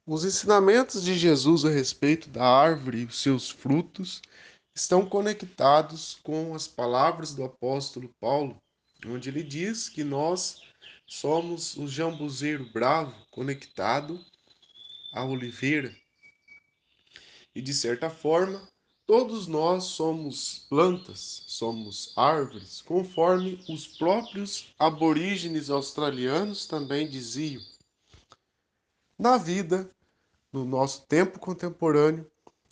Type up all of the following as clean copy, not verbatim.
Os ensinamentos de Jesus a respeito da árvore e os seus frutos estão conectados com as palavras do apóstolo Paulo, onde ele diz que nós somos o jambuzeiro bravo conectado à oliveira. E de certa forma, todos nós somos plantas, somos árvores, conforme os próprios aborígenes australianos também diziam. Na vida, no nosso tempo contemporâneo,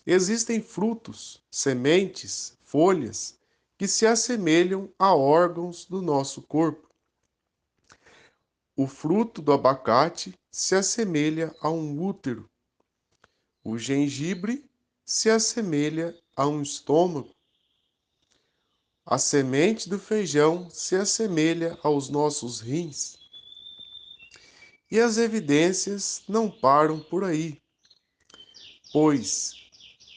existem frutos, sementes, folhas que se assemelham a órgãos do nosso corpo. O fruto do abacate se assemelha a um útero. O gengibre se assemelha a um estômago. A semente do feijão se assemelha aos nossos rins. E as evidências não param por aí, pois,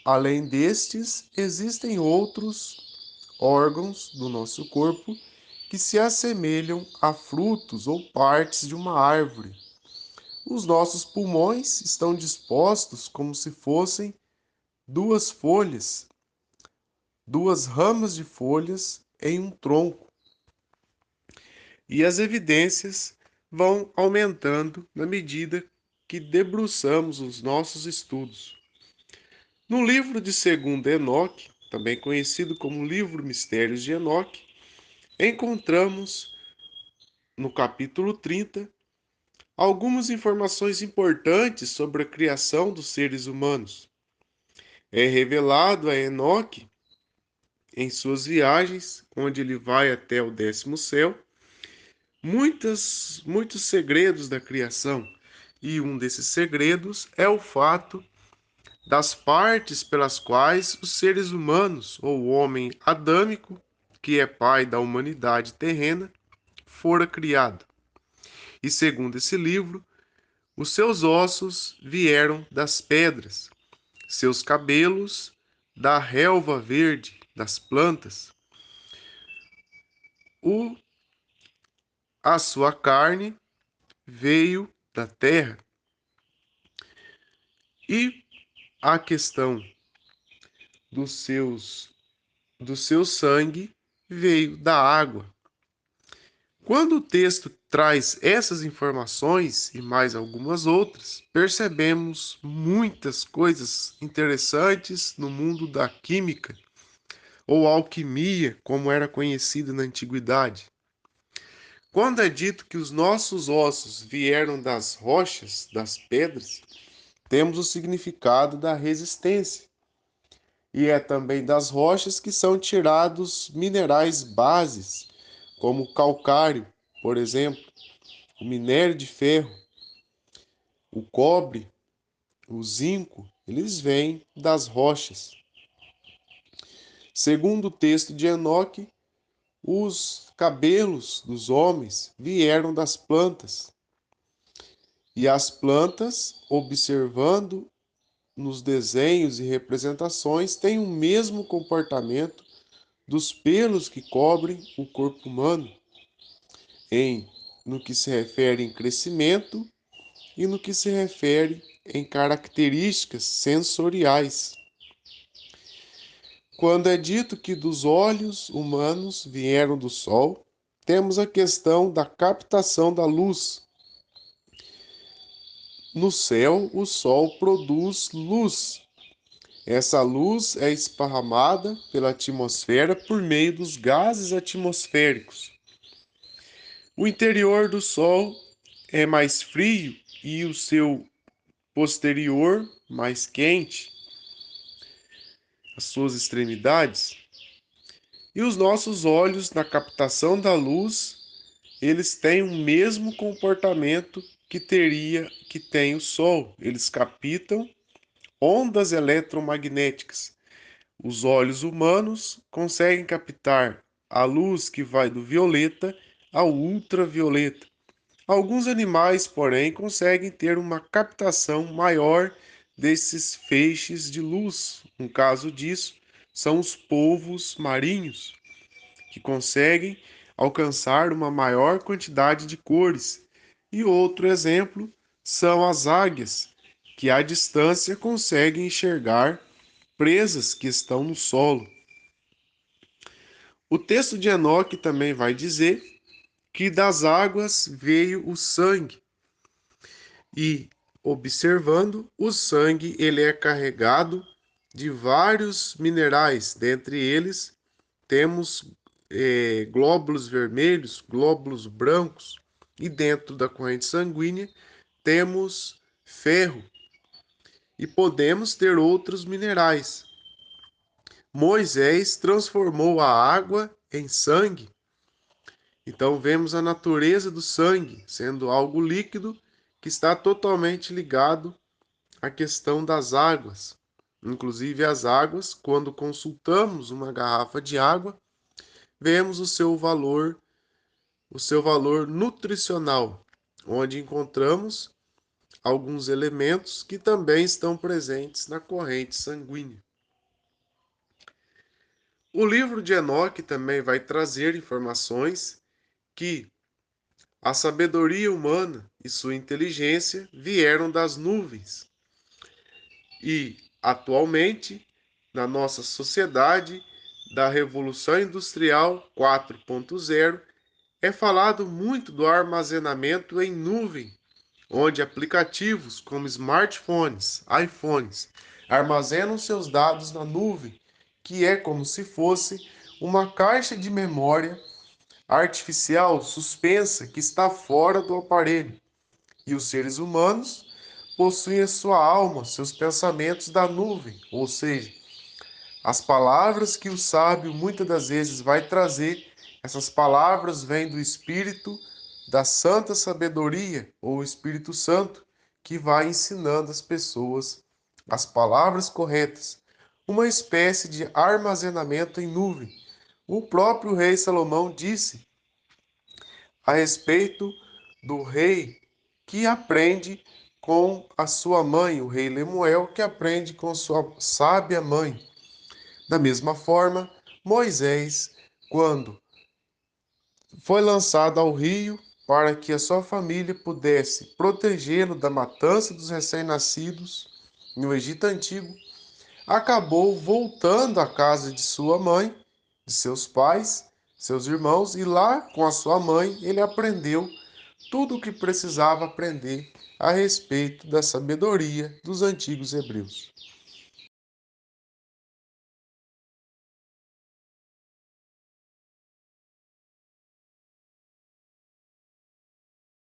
além destes, existem outros órgãos do nosso corpo que se assemelham a frutos ou partes de uma árvore. Os nossos pulmões estão dispostos como se fossem duas folhas, duas ramas de folhas em um tronco. E as evidências vão aumentando na medida que debruçamos os nossos estudos. No livro de 2º Enoque, também conhecido como Livro Mistérios de Enoque, encontramos no capítulo 30 algumas informações importantes sobre a criação dos seres humanos. É revelado a Enoque, em suas viagens, onde ele vai até o 10º céu, muitos segredos da criação. E um desses segredos é o fato das partes pelas quais os seres humanos, ou o homem adâmico, que é pai da humanidade terrena, fora criado. E segundo esse livro, os seus ossos vieram das pedras, seus cabelos da relva verde, das plantas, o, a sua carne veio da terra. E a questão dos seus, do seu sangue veio da água. Quando o texto traz essas informações e mais algumas outras, percebemos muitas coisas interessantes no mundo da química, ou alquimia, como era conhecida na antiguidade. Quando é dito que os nossos ossos vieram das rochas, das pedras, temos o significado da resistência. E é também das rochas que são tirados minerais bases, como o calcário, por exemplo, o minério de ferro, o cobre, o zinco, eles vêm das rochas. Segundo o texto de Enoque, os cabelos dos homens vieram das plantas. E as plantas, observando nos desenhos e representações, têm o mesmo comportamento dos pelos que cobrem o corpo humano, no que se refere em crescimento e no que se refere em características sensoriais. Quando é dito que dos olhos humanos vieram do sol, temos a questão da captação da luz. No céu, o sol produz luz. Essa luz é esparramada pela atmosfera por meio dos gases atmosféricos. O interior do Sol é mais frio e o seu posterior mais quente, as suas extremidades. E os nossos olhos, na captação da luz, eles têm o mesmo comportamento que tem o Sol. Eles captam ondas eletromagnéticas. Os olhos humanos conseguem captar a luz que vai do violeta ao ultravioleta. Alguns animais, porém, conseguem ter uma captação maior desses feixes de luz. Um caso disso são os polvos marinhos, que conseguem alcançar uma maior quantidade de cores. E outro exemplo são as águias, que à distância conseguem enxergar presas que estão no solo. O texto de Enoque também vai dizer que das águas veio o sangue. E observando, o sangue ele é carregado de vários minerais, dentre eles temos glóbulos vermelhos, glóbulos brancos, e dentro da corrente sanguínea temos ferro e podemos ter outros minerais. Moisés transformou a água em sangue. Então vemos a natureza do sangue sendo algo líquido que está totalmente ligado à questão das águas. Inclusive as águas, quando consultamos uma garrafa de água, vemos o seu valor nutricional, onde encontramos alguns elementos que também estão presentes na corrente sanguínea. O livro de Enoque também vai trazer informações que a sabedoria humana e sua inteligência vieram das nuvens. E, atualmente, na nossa sociedade da Revolução Industrial 4.0, é falado muito do armazenamento em nuvem, onde aplicativos como smartphones, iPhones, armazenam seus dados na nuvem, que é como se fosse uma caixa de memória artificial suspensa que está fora do aparelho. E os seres humanos possuem a sua alma, seus pensamentos da nuvem, ou seja, as palavras que o sábio muitas das vezes vai trazer, essas palavras vêm do Espírito da Santa Sabedoria, ou Espírito Santo, que vai ensinando as pessoas as palavras corretas. Uma espécie de armazenamento em nuvem. O próprio rei Salomão disse a respeito do rei que aprende com a sua mãe, o rei Lemuel, que aprende com sua sábia mãe. Da mesma forma, Moisés, quando foi lançado ao rio para que a sua família pudesse protegê-lo da matança dos recém-nascidos no Egito Antigo, acabou voltando à casa de sua mãe, de seus pais, seus irmãos, e lá com a sua mãe ele aprendeu tudo o que precisava aprender a respeito da sabedoria dos antigos hebreus.